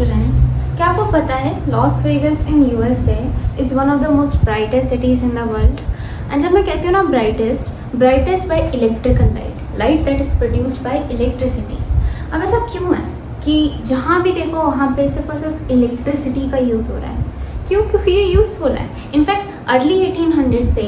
students, क्या आपको पता है Las Vegas in USA is one of the most brightest cities in the world. And जब मैं कहती हूँ ना brightest by electrical light that is produced by electricity. अब ऐसा क्यों है कि जहाँ भी देखो वहाँ पे सिर्फ और सिर्फ इलेक्ट्रिसिटी का यूज़ हो रहा है? क्यों? क्योंकि ये यूज़फुल है. इनफैक्ट अर्ली 1800 से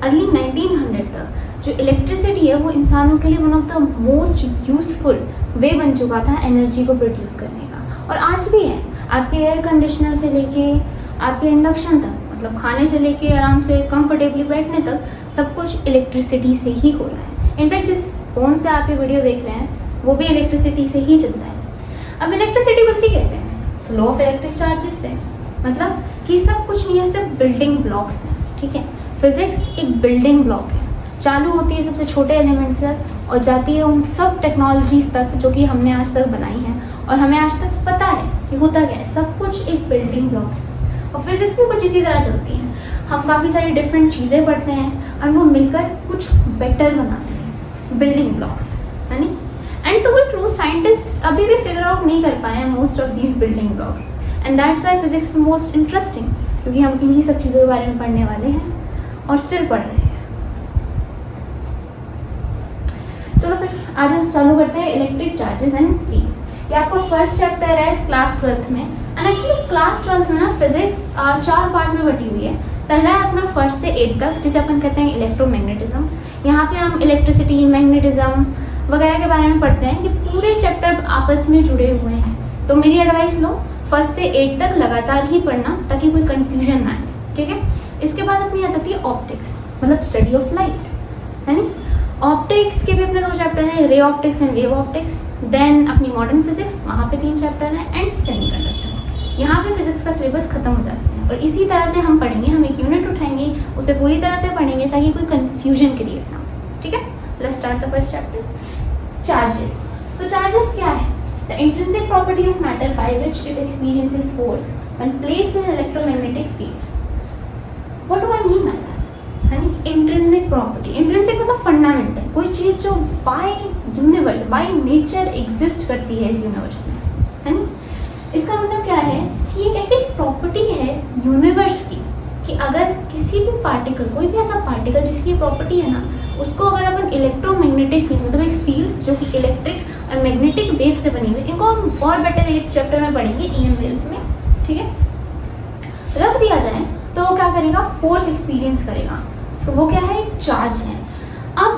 अर्ली 1900 तक जो इलेक्ट्रिसिटी है वो इंसानों के लिए one of the most useful way बन चुका था एनर्जी को प्रोड्यूस करने का. और आज भी है. आपके एयर कंडीशनर से लेके आपके इंडक्शन तक, मतलब खाने से लेके आराम से कंफर्टेबली बैठने तक सब कुछ इलेक्ट्रिसिटी से ही हो रहा है. इनफैक्ट जिस फ़ोन से आप ये वीडियो देख रहे हैं वो भी इलेक्ट्रिसिटी से ही चलता है. अब इलेक्ट्रिसिटी बनती कैसे है? फ्लो ऑफ इलेक्ट्रिक चार्जेस से. मतलब कि सब कुछ नहीं है, सिर्फ बिल्डिंग ब्लॉक्स हैं. ठीक है, फिजिक्स एक बिल्डिंग ब्लॉक है. चालू होती है सबसे छोटे एलिमेंट से और जाती है उन सब टेक्नोलॉजीज तक जो कि हमने आज तक बनाई हैं और हमें आज तक पता है कि होता क्या है. सब कुछ एक बिल्डिंग ब्लॉक है और फिजिक्स भी कुछ इसी तरह चलती है. हम काफ़ी सारी डिफरेंट चीज़ें पढ़ते हैं और वो मिलकर कुछ बेटर बनाते हैं, बिल्डिंग ब्लॉक्स, है नी. And to be true, scientist अभी भी फिगर आउट नहीं कर पाए हैं most of these building blocks. And that's why physics most interesting, क्योंकि हम इन्हीं सब चीज़ों के बारे में पढ़ने वाले हैं और स्टिल पढ़ रहे हैं. चलो फिर आज हम चालू करते हैं इलेक्ट्रिक चार्जेस एंड फील्ड. ये आपका फर्स्ट चैप्टर है क्लास 12th में. एंड एक्चुअली क्लास 12th में ना फिजिक्स 4 पार्ट में बटी हुई है. पहला है अपना 1st से 8 तक, जिसे अपन कहते हैं इलेक्ट्रोमैग्नेटिज्म. यहाँ पे हम इलेक्ट्रिसिटी, मैग्नेटिज्म वगैरह के बारे में पढ़ते हैं. ये पूरे चैप्टर आपस में जुड़े हुए हैं. तो मेरी एडवाइस लो, 1st से 8 तक लगातार ही पढ़ना ताकि कोई कन्फ्यूजन ना आए. ठीक है. इसके बाद अपनी आ जाती है ऑप्टिक्स, मतलब स्टडी ऑफ लाइट, है ना. ऑप्टिक्स के भी अपने 2 चैप्टर हैं, ray optics and wave optics. Then अपनी मॉडर्न फिजिक्स, वहाँ पे 3 चैप्टर हैं. And semiconductor. यहाँ पे फिजिक्स का सिलेबस खत्म हो जाता है. और इसी तरह से हम पढ़ेंगे, हम एक यूनिट उठाएंगे, उसे पूरी तरह से पढ़ेंगे ताकि कोई कन्फ्यूजन क्रिएट ना हो. ठीक है. Let's start the first chapter, charges. तो चार्जेस क्या है? The intrinsic property of matter by which it experiences force when placed in electromagnetic field. What do I mean by that? Intrinsic property. Intrinsic मतलब fundamental, कोई चीज़ जो by universe, by nature exist करती है इस universe में, है ना. इसका मतलब क्या है कि एक ऐसी प्रॉपर्टी है यूनिवर्स की कि अगर किसी भी पार्टिकल, कोई भी ऐसा पार्टिकल जिसकी प्रॉपर्टी है ना, उसको अगर अपन इलेक्ट्रोमैग्नेटिक फील्ड, मतलब एक फील्ड जो कि इलेक्ट्रिक और मैग्नेटिक वेव से बनी हुई, इनको हम और बेटर 8th चैप्टर में पढ़ेंगे, EM वेव्स में. ठीक है. रख दिया जाए तो वो क्या करेगा? फोर्स एक्सपीरियंस करेगा. तो वो क्या है? एक चार्ज है. अब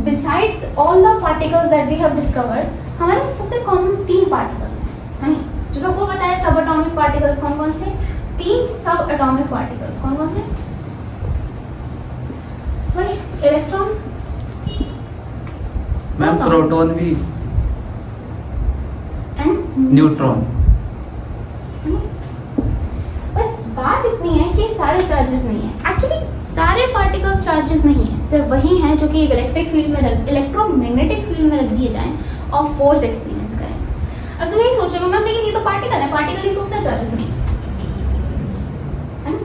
besides all the particles that we have discovered, हमारे सबसे कॉमन 3 पार्टिकल्स हैं, है ना. जो सबको पता है, सब एटॉमिक पार्टिकल्स कौन कौन से? 3 सब एटॉमिक पार्टिकल्स कौन कौन से? वही इलेक्ट्रॉन, मैम प्रोटॉन भी एंड न्यूट्रॉन. बस बात इतनी है कि सारे चार्जेस नहीं है. एक्चुअली सारे पार्टिकल्स चार्जेस नहीं है, सिर्फ वही हैं जो कि एक इलेक्ट्रिक फील्ड में, इलेक्ट्रोमैग्नेटिक फील्ड में रख दिए जाएं और फोर्स एक्सपीरियंस करें. अब तुम यही सोचोगे मैम लेकिन ये तो पार्टिकल है, पार्टिकल ही तो उतना चार्जेस नहीं है ना.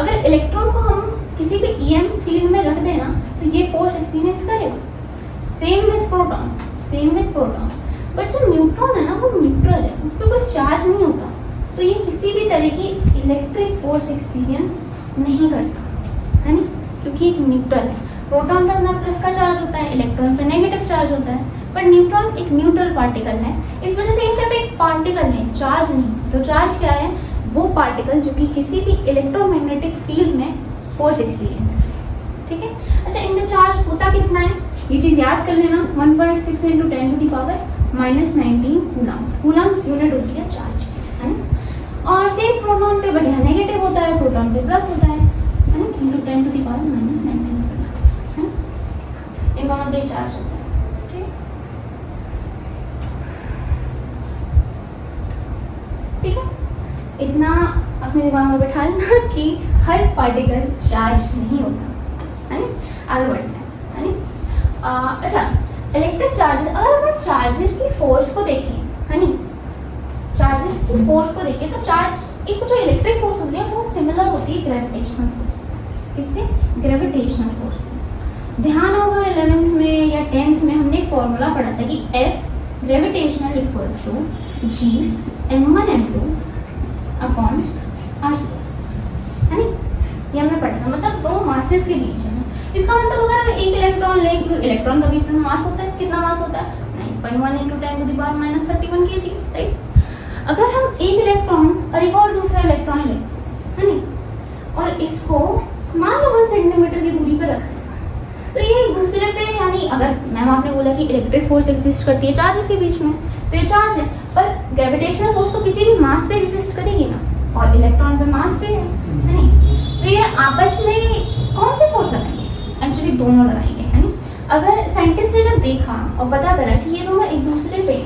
अगर इलेक्ट्रॉन को हम किसी भी EM फील्ड में रख देना तो ये फोर्स एक्सपीरियंस करेगा. Same with proton. बट जो न्यूट्रॉन है ना, वो न्यूट्रल है, उस पर कोई चार्ज नहीं होता, तो ये किसी भी तरह की इलेक्ट्रिक फोर्स एक्सपीरियंस नहीं करता, है ना, क्योंकि एक न्यूट्रल है. प्रोटॉन पे अपना प्लस का चार्ज होता है, इलेक्ट्रॉन पे नेगेटिव चार्ज होता है. पर न्यूट्रॉन एक न्यूट्रल पार्टिकल है, इस वजह से ये सिर्फ एक पार्टिकल है, चार्ज नहीं. तो चार्ज क्या है? वो पार्टिकल जो कि किसी भी इलेक्ट्रोमैग्नेटिक फील्ड में फोर्स एक्सपीरियंस करे. ठीक है. अच्छा, इनका चार्ज होता कितना है ये चीज़ याद कर लेना. 1.6 × 10⁻⁻19 कूलम्स. कूलम्स यूनिट होती है चार्ज, है ना. और सेम प्रोटॉन पे बढ़िया नेगेटिव होता है, प्रोटॉन पे प्लस होता है ना, × 10⁻⁻19 है ना. इन दोनों पे चार्ज होता है. ठीक है. इतना अपने दिमाग में बैठा लेना कि हर पार्टिकल चार्ज नहीं होता, है ना. आगे बढ़ते हैं, है ना. अच्छा, इलेक्ट्रिक चार्जेस, अगर अपन चार्जेस की फोर्स को देखें, है ना, चार्जेस की फोर्स को देखें तो चार्ज एक जो इलेक्ट्रिक फोर्स होती है बहुत सिमिलर होती है ग्रेविटेशनल फोर्स. किससे? ग्रेविटेशनल फोर्स से. ध्यान होगा 11th में या 10th में हमने एक फॉर्मूला पढ़ा था कि F gravitational equals to G m1m2 upon r², है नी? ये हमने पढ़ा था, मतलब दो मासेस के बीच है। इसका मतलब अगर हम एक इलेक्ट्रॉन लें, क्योंकि इलेक्ट्रॉन का भी अपना मास होता है, कितना मास होता है 9.1 × 10⁻³ kg, राइट। अगर हम एक इलेक्ट्रॉन और एक और दूसरा इलेक्ट्रॉन लें, है नी, और इसको मान लो 1 सेंटीमीटर की दूरी पर रखें, तो ये एक दूसरे पे, यानी अगर मैम आपने बोला कि इलेक्ट्रिक फोर्स एग्जिस्ट करती है चार्जेस के बीच में, तो ये चार्ज है, पर ग्रेविटेशनल फोर्स तो किसी भी मास पे एग्जिस्ट करेगी ना, और इलेक्ट्रॉन पे मास पे है नहीं? तो ये आपस में कौन से फोर्स लगाएंगे? एक्चुअली दोनों लगाएंगे, है नी? अगर साइंटिस्ट ने जब देखा और पता करा कि ये दोनों एक दूसरे पे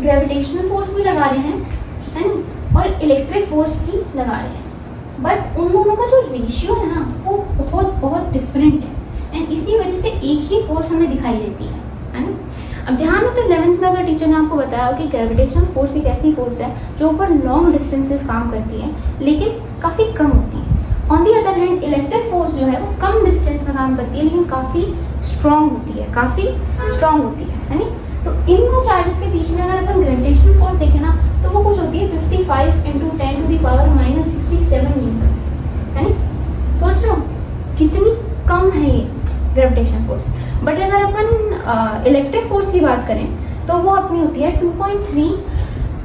ग्रेविटेशनल फोर्स भी लगा रहे हैं, है नी, और इलेक्ट्रिक फोर्स भी लगा रहे हैं, बट उन दोनों का जो रेशियो है ना, वो बहुत बहुत डिफरेंट है, एंड इसी वजह से एक ही फोर्स हमें दिखाई देती है ना? अब ध्यान हो तो 11th में अगर टीचर ने आपको बताया कि ग्रेविटेशनल फोर्स एक ऐसी फोर्स है जो ओवर लॉन्ग डिस्टेंसेस काम करती है, लेकिन काफ़ी कम होती है। On the other hand electric force जो है वो कम डिस्टेंस में काम करती है, लेकिन काफ़ी स्ट्रॉन्ग होती है, है नी? तो इन दो चार्जेस के बीच में अगर अपन ग्रेविटेशनल फोर्स देखें ना, तो वो कुछ होती है 55 × 10⁻⁻67 न्यूटन्स, है नी? सोच लो कितनी कम है ये ग्रेविटेशन फोर्स। बट अगर अपन इलेक्ट्रिक फोर्स की बात करें तो वो अपनी होती है 2.3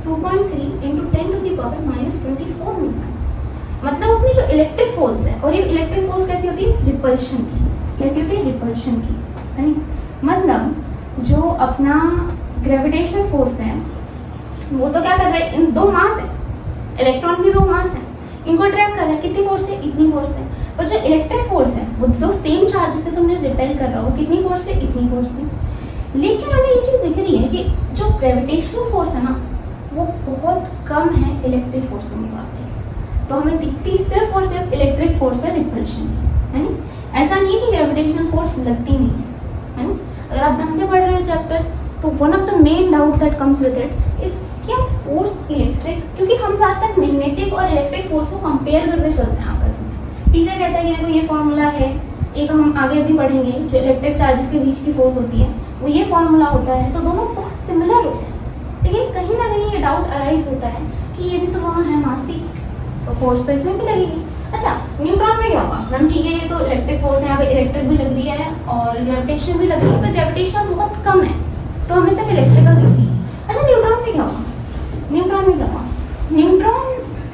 × 10⁻24 न्यूटन। मतलब अपनी जो इलेक्ट्रिक फोर्स है, और ये इलेक्ट्रिक फोर्स कैसी होती है? रिपल्शन की। कैसी होती है? रिपल्शन की, है नी? मतलब जो अपना ग्रेविटेशन फोर्स है वो तो क्या कर रहा है, इन दो मास है, इलेक्ट्रॉन की दो मास है, इनको अट्रैक्ट कर रहा है, कितनी फोर्स है? इतनी फोर्स है। पर जो इलेक्ट्रिक फोर्स है वो जो सेम चार्ज से तुमने रिपेल कर रहा हो, कितनी फोर्स है? इतनी फोर्स है। लेकिन हमें ये चीज़ दिख रही है कि जो ग्रेविटेशनल फोर्स है ना, वो बहुत कम है इलेक्ट्रिक फोर्स के मुकाबले। तो हमें दिखती सिर्फ और सिर्फ इलेक्ट्रिक फोर्स है, रिपल्शन की, है नी? ऐसा नहीं है कि ग्रेविटेशनल फोर्स लगती नहीं है नी? अगर आप ढंग से पढ़ रहे हो चैप्टर, तो one of the main doubt that comes with it is क्या फोर्स इलेक्ट्रिक, क्योंकि हम ज़्यादातर मैग्नेटिक और इलेक्ट्रिक फोर्स को कंपेयर करके चलते हैं आपस में। टीचर कहता है कि देखो ये फॉर्मूला है, एक हम आगे भी पढ़ेंगे, जो इलेक्ट्रिक चार्जेस के बीच की फोर्स होती है वो ये फॉर्मूला होता है, तो दोनों बहुत सिमिलर होते हैं। लेकिन कहीं ना कहीं ये डाउट अराइज होता है कि ये भी तो दोनों है मासी, तो फोर्स तो इसमें भी लगेगी। अच्छा, न्यूट्रॉन में क्या होगा? मैम ठीक है, ये तो इलेक्ट्रिक फोर्स है, यहाँ पे इलेक्ट्रिक भी लग रही है और ग्रेविटेशन भी लग रही है, पर ग्रेविटेशन बहुत कम है, तो हमें सिर्फ इलेक्ट्रिकल दिख रही है। अच्छा, न्यूट्रॉन में क्या होगा? न्यूट्रॉन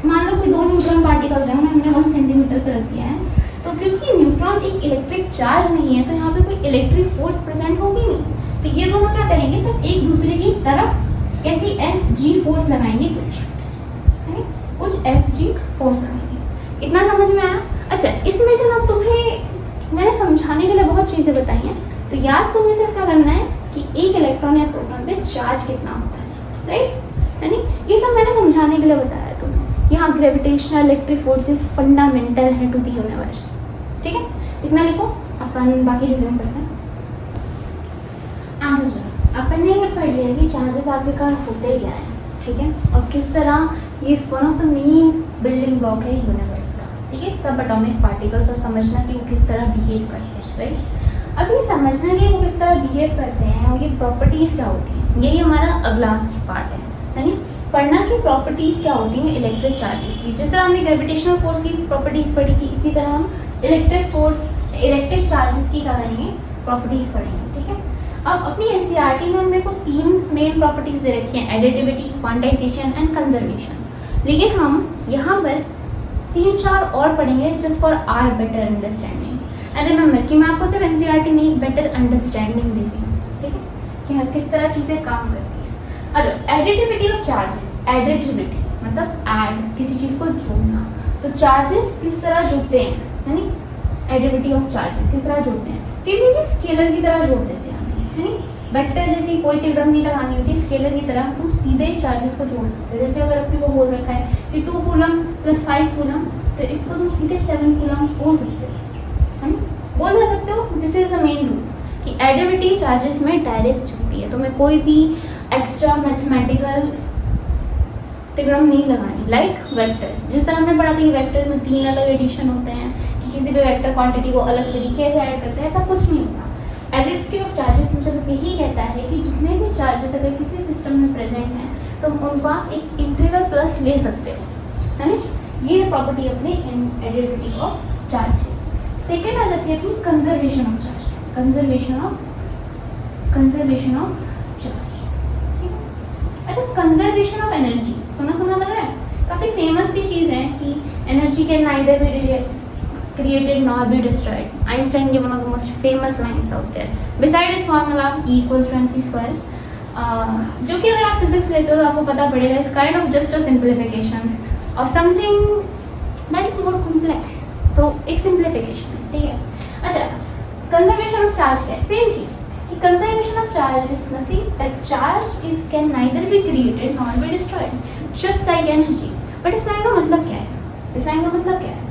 मान लो कोई दो न्यूट्रॉन पार्टिकल्स हैं, उन्हें हमने 1 सेंटीमीटर पर रख दिया है, तो क्योंकि न्यूट्रॉन एक इलेक्ट्रिक चार्ज नहीं है, तो यहाँ पे कोई इलेक्ट्रिक फोर्स प्रेजेंट होगी नहीं। तो ये दोनों क्या करेंगे? सिर्फ एक दूसरे की तरफ कैसी Fg फोर्स लगाएंगे, कुछ Fg फोर्स लगाएंगे। इतना समझ में आया? अच्छा, इसमें से ना तुम्हें मैंने समझाने के लिए बहुत चीज़ें बताई हैं, तो याद तुम्हें सिर्फ क्या करना है कि एक इलेक्ट्रॉन या प्रोटॉन पे चार्ज कितना होता है, राइट? यानी ये सब मैंने समझाने के लिए बताया है तुम्हें। यहाँ ग्रेविटेशनल इलेक्ट्रिक फोर्सेस फंडामेंटल है टू द यूनिवर्स, ठीक है? इतना लिखो, अपन बाकी रिज्यूम करते हैं। आज अपन ने ये पढ़ लिया कि चार्जेस आखिरकार होते क्या है, ठीक है, और किस तरह ये one of the main building block है यूनिवर्स का, ठीक है? सब एटॉमिक पार्टिकल्स, और समझना कि वो किस तरह बिहेव करते हैं, राइट? अब ये समझना कि वो किस तरह बिहेव करते हैं, उनकी प्रॉपर्टीज़ क्या होती हैं, यही हमारा अगला पार्ट है, यानी पढ़ना की प्रॉपर्टीज़ क्या होती हैं इलेक्ट्रिक चार्जेस की। जिस तरह हमने ग्रेविटेशनल फोर्स की प्रॉपर्टीज़ पढ़ी थी, इसी तरह हम इलेक्ट्रिक चार्जेस की क्या करेंगे? प्रॉपर्टीज़ पढ़ेंगे, ठीक है? अब अपनी एनसीईआरटी में मेरे को 3 मेन प्रॉपर्टीज़ दे रखी हैं, एडिटिविटी, क्वांटाइजेशन एंड कंजर्वेशन। लेकिन हम यहाँ पर 3-4 और पढ़ेंगे just for our better understanding. And remember कि मैं आपको सिर्फ एनसीईआरटी में एक बेटर अंडरस्टैंडिंग दे रही हूँ, ठीक है, कि हाँ किस तरह चीज़ें काम करती हैं। अच्छा, एडिटिविटी ऑफ चार्जेस, एडिटिविटी मतलब ऐड, किसी चीज़ को जोड़ना। तो चार्जेस किस तरह जुड़ते हैं, यानी एडिटिविटी ऑफ चार्जेस किस तरह जुड़ते हैं? फिर भी स्केलर की तरह जोड़ देते हैं, है नी? वेक्टर जैसी कोई तिरदम नहीं लगानी होती, स्केलर की तरह तुम सीधे चार्जेस को जोड़ सकते हो। जैसे अगर अपने को बोल रखा है कि 2 कूलम + 5 कूलम, तो इसको तुम सीधे 7 कूलम बोल सकते हो, है ना? बोल ना सकते हो। This is the main rule कि एडिटिविटी चार्जेस में डायरेक्ट चलती है, तुम्हें कोई भी एक्स्ट्रा मैथमेटिकल तिगड़म नहीं लगानी। लाइक वेक्टर्स, जिस तरह हमने पढ़ा था कि वेक्टर्स में 3 अलग एडिशन होते हैं, कि किसी भी वेक्टर क्वांटिटी को अलग तरीके से ऐड करते हैं, ऐसा कुछ नहीं होता। एडिटिविटी ऑफ चार्जेस मुझे बस यही कहता है कि जितने भी चार्जेस अगर किसी सिस्टम में प्रेजेंट हैं, तो तुम उनका एक इंटीग्रल प्लस ले सकते हो, है ना। ये प्रॉपर्टी अपनी एडिटिविटी ऑफ चार्जेस। सेकेंड आ जाती है अपनी conservation of charge, conservation of charge, ठीक है। अच्छा, कंजर्वेशन ऑफ एनर्जी सुना सुना लग रहा है, काफ़ी फेमस सी चीज़ है कि energy can neither be created nor be destroyed. Einstein gave one of the most famous lines out there. Beside his formula E equals to mc square, जो कि अगर आप फिजिक्स लेते हो तो आपको पता पड़ेगा इस kind of just a simplification of something that is more complex. तो एक सिंप्लीफिकेशन, ठीक है। अच्छा, कंजर्वेशन ऑफ चार्ज क्या है? सेम चीज़ कि conservation of charge is nothing that charge is can neither be created nor be destroyed, just like energy. But इस line का मतलब क्या है? इस लाइन का मतलब क्या है?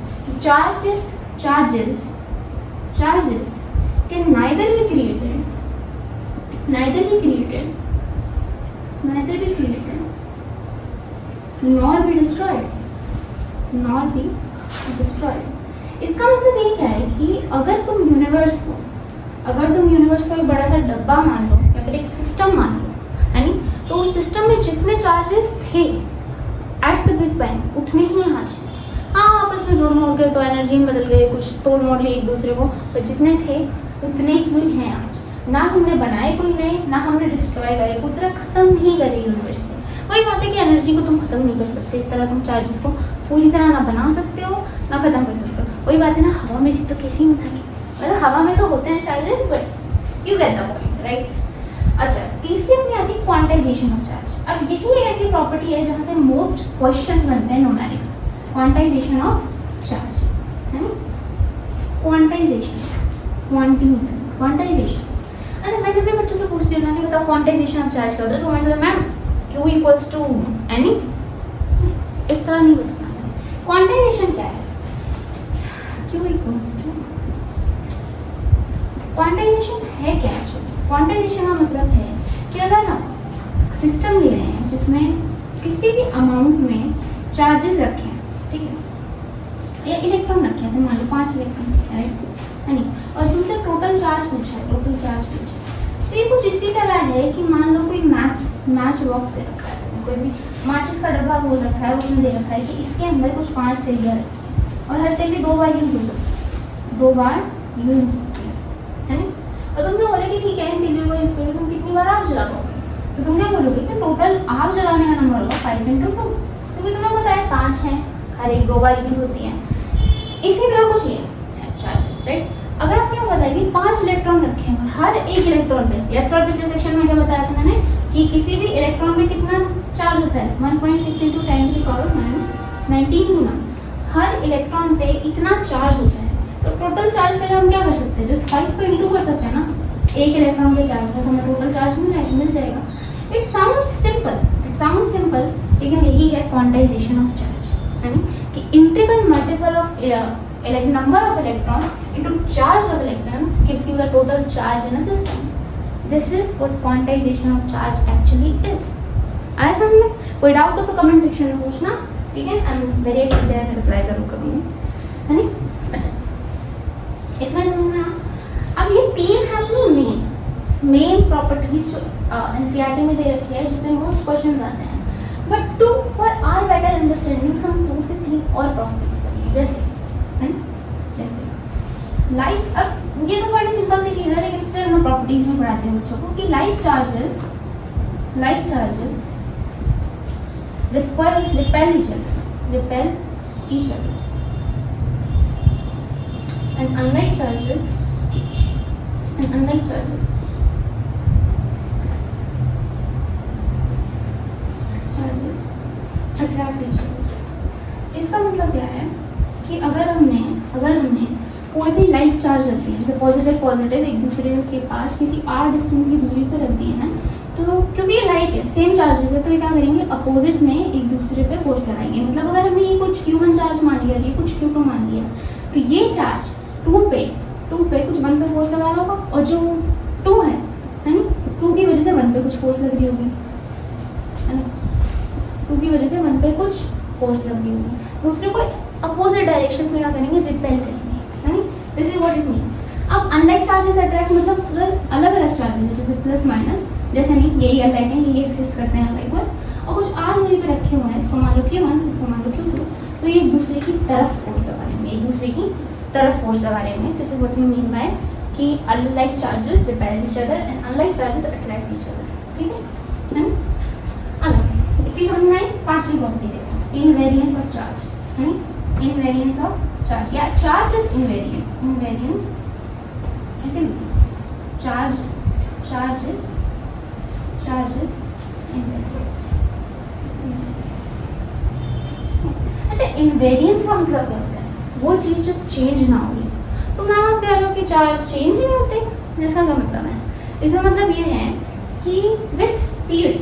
charges can neither be created nor be destroyed, इसका मतलब ये क्या है कि अगर तुम यूनिवर्स को एक बड़ा सा डब्बा मान लो या फिर एक सिस्टम मान लो, है नी, तो उस सिस्टम में जितने चार्जेस थे एट द बिग बैंग उतने ही आज हैं। हाँ, आपस में जोड़ मोड़ के तो एनर्जी में बदल गए, कुछ तोड़ मोड़ लिए एक दूसरे को, पर जितने थे उतने ही हैं आज। ना हमने बनाए कोई नए, ना हमने डिस्ट्रॉय करे, पूरी तरह खत्म ही करे यूनिवर्स से। वही बात है कि एनर्जी को तुम खत्म नहीं कर सकते, इस तरह तुम चार्जेस को पूरी तरह ना बना सकते हो ना खत्म कर सकते हो। वही बात है ना, हवा में से तो कैसे ही बनाएंगे, मतलब हवा में तो होते हैं charges, but you get the point, right. अच्छा, तीसरी अपनी आती है क्वांटाइजेशन ऑफ चार्ज। अब यही एक ऐसी प्रॉपर्टी है जहाँ से मोस्ट क्वेश्चंस बनते हैं न्यूमेरिकल। क्वांटाइजेशन ऑफ चार्ज, है ना, क्वांटाइजेशन। अच्छा, मैं जब भी बच्चों से पूछती हूँ ना कि बताओ क्वांटाइजेशन ऑफ चार्ज क्या होता है, तो हमारे साथ ma'am Q equals to n e, इस तरह नहीं बताना। क्वांटाइजेशन क्या है? Q इक्वल्स टू, क्वांटाइजेशन है क्या? क्वांटाइजेशन का मतलब है कि अगर हम सिस्टम ले रहे हैं जिसमें किसी भी अमाउंट में चार्जेस रखे, ठीक है, या इलेक्ट्रॉन रखे, जैसे मान लो 5 इलेक्ट्रॉन रखे, राइट, है नहीं, और तुमसे टोटल चार्ज पूछा है, तो ये कुछ इसी तरह है कि मान लो कोई मैच बॉक्स दे रखा है, कोई भी माचिस का डब्बा बोल रखा है, उसमें दे रखा है कि इसके अंदर कुछ 5 तेलियाँ रखी है और हर तेली 2 बार यूज हो सकती है, 2 बार यूज हो सकती है ना। और तुमसे बोले कि ठीक है इन तेलियों को यूज़ करोगे, तुम कितनी बार आग जला पाओगे, तो तुम क्या बोलोगे कि टोटल आग जलाने का नंबर होगा 5 × 2, क्योंकि तुम्हें पता है 5 हैं, हर एक 2 बार यूज होती है। इसी तरह कुछ ये चार्जेस, राइट। अगर आपने बताया कि 5 इलेक्ट्रॉन रखे हैं और हर एक इलेक्ट्रॉन पे, या तो पिछले सेक्शन में क्या बताया था मैंने कि किसी भी इलेक्ट्रॉन में कितना चार्ज होता है, 1.6 × 10⁻⁻19 गुना, हर इलेक्ट्रॉन पे इतना चार्ज होता है। तो टोटल चार्ज के लिए हम क्या कर सकते हैं, जस्ट 5 को इंटू कर सकते हैं ना, एक इलेक्ट्रॉन के चार्ज में हमें टोटल चार्ज मिल जाएगा। इट साउंड्स सिंपल, लेकिन यही है क्वांटाइजेशन ऑफ चार्ज, है ना, कि integral multiple of number of electrons into charge of electrons gives you the total charge in a system. This is what quantization of charge actually is. आया समझ में? कोई डाउट हो तो कमेंट सेक्शन में पूछना, ठीक है। I am very excited, reply जरूर करूँगी, है ना। अच्छा, इतना समझ में आया। अब ये 3 है अपनी मेन प्रॉपर्टीज एनसीईआरटी में दे रखी है, जिसमें मोस्ट क्वेश्चंस आते हैं। But to for our better understanding हम 2 से 3 और प्रॉपर्टीज करेंगे, जैसे लाइक, अब ये तो बड़ी सिंपल सी चीज़ है, लेकिन स्टिल मैं प्रॉपर्टीज में पढ़ाती हूँ बच्चों को कि like charges repel each other, and unlike charges attract each other। इसका मतलब क्या है कि अगर हमने कोई भी लाइक चार्ज रखती है, जैसे पॉजिटिव एक दूसरे के पास किसी r डिस्टेंस की दूरी पर रख दिए हैं, तो क्योंकि ये लाइक है, सेम चार्जेस है, तो ये क्या करेंगे, अपोजिट में एक दूसरे पे फोर्स लगाएंगे। मतलब अगर हमने ये कुछ Q1 चार्ज मान लिया, ये कुछ Q2 मान लिया, तो ये चार्ज 2 पे कुछ 1 पे फोर्स लगा रहा होगा, और जो 2 है ना, 2 की वजह से 1 पे कुछ फोर्स लग रही होगी, है ना, 2 की वजह से 1 पे कुछ फोर्स लग रही होगी, दूसरे को अपोजिट डायरेक्शन में क्या करेंगे, रिपेल करेंगे, है ना। This is what it means. अब अनलाइक चार्जेस अट्रैक्ट मतलब अगर अलग अलग चार्जेस है, जैसे प्लस माइनस, जैसे नहीं यही अलग है, ये एग्जिस्ट करते हैं अनलाइक बस, और कुछ Q1, इसको मान लो Q2, तो ये एक दूसरे की तरफ फोर्स लगा रहे होंगे, एक दूसरे की तरफ फोर्स लगा रहे होंगे. This is what we mean by कि unlike charges repel each other and unlike charges attract each other. ठीक है. अलग इतनी समझ में आई. पांचवी प्रॉपर्टी देखो, इनवेरिएंस ऑफ चार्ज. है इनवेरिएंस ऑफ चार्ज या चार्ज इज इनवेरिएंट. इनवेरिएंस ऐसे चार्ज इज इनवेरिएंट. अच्छा, इनवेरिएंस का मतलब क्या होता है? वो चीज़ जो चेंज ना हो. तो मैम आप कह रहे हो कि चार्ज चेंज नहीं होते, इसका क्या मतलब है? इसका मतलब ये है कि विथ स्पीड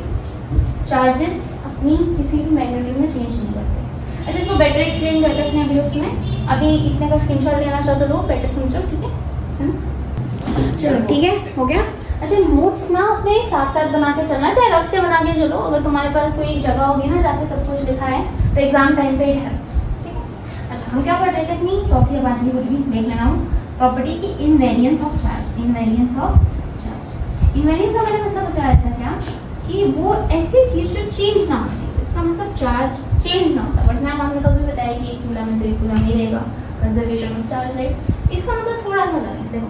चार्जेस अपनी किसी भी मैग्नीट्यूड में चेंज नहीं करते. अच्छा, इसको बेटर एक्सप्लेन करते हैं अपने अगले उसमें. अभी इतने का स्क्रीनशॉट लेना चाहो तो लो, बेटर समझो. ठीक है ना? चलो ठीक है, हो गया. अच्छा, नोट्स ना अपने साथ साथ बना के चलना, चाहे रफ से बना के चलो. अगर तुम्हारे पास कोई जगह होगी ना जहाँ पे सब कुछ लिखा है तो एग्जाम टाइम पे इट हेल्प्स. ठीक है. अच्छा, हम क्या पढ़ रहे थे? अपनी चौथी या पांचवी कुछ भी देख लेना हूँ. प्रॉपर्टी की invariance of charge. Invariance of charge. Invariance का मैंने मतलब बताया था क्या कि वो ऐसी चीज़ जो चेंज ना होती है. इसका मतलब चार्ज चेंज ना होता. बट मैम आपने कभी बताया कि एक कूलम में तो एक कूलम ही रहेगा. Conservation of charge, right. इसका मतलब थोड़ा सा अलग है. देखो,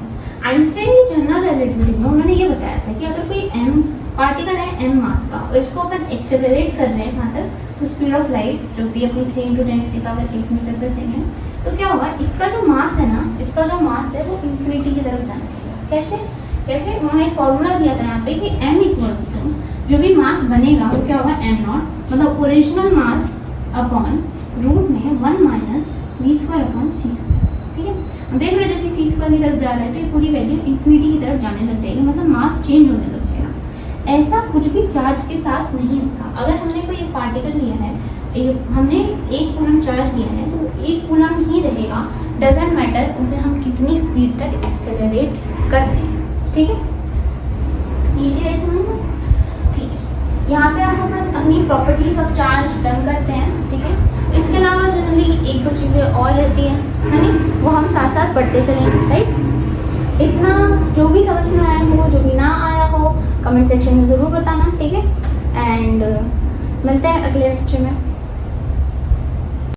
आइंस्टाइन की जनरल रिलेटिविटी में उन्होंने ये बताया था कि अगर कोई m पार्टिकल है m मास का और इसको अपन एक्सेलरेट कर रहे हैं कहाँ तक, तो स्पीड ऑफ लाइट जो कि अपनी 3 × 10⁸ मीटर पर सेकेंड, तो क्या होगा, इसका जो मास है ना, इसका जो मास है वो इन्फिनिटी की तरफ जाने लगेगा. कैसे उन्होंने एक फॉर्मूला दिया था यहाँ पे कि m इक्वल्स टू जो भी मास बनेगा वो क्या होगा, m0, मतलब ओरिजिनल मास अपॉन रूट में 1 माइनस v² अपॉन c². ठीक है. हम देख रहे हैं जैसे c² की तरफ जा रहा है तो ये पूरी वैल्यू इन्फिनिटी की तरफ जाने लग जाएगी, मतलब मास चेंज होने लग जाएगा. ऐसा कुछ भी चार्ज के साथ नहीं होता. अगर हमने कोई एक पार्टिकल लिया है, हमने 1 कूलम चार्ज लिया है तो 1 कूलम ही रहेगा. डजेंट मैटर उसे हम कितनी स्पीड तक एक्सेलरेट कर रहे हैं. ठीक है. लीजिए समझ में. ठीक है. यहाँ पे हम अपन अपनी प्रॉपर्टीज ऑफ चार्ज डन करते हैं. ठीक है. इसके अलावा जनरली एक दो चीज़ें और रहती हैं, है नहीं, वो हम साथ साथ पढ़ते चलेंगे. राइट. इतना जो भी समझ में आया हो, जो भी ना आया हो, कमेंट सेक्शन में ज़रूर बताना. ठीक है. एंड मिलते हैं अगले लेक्चर में.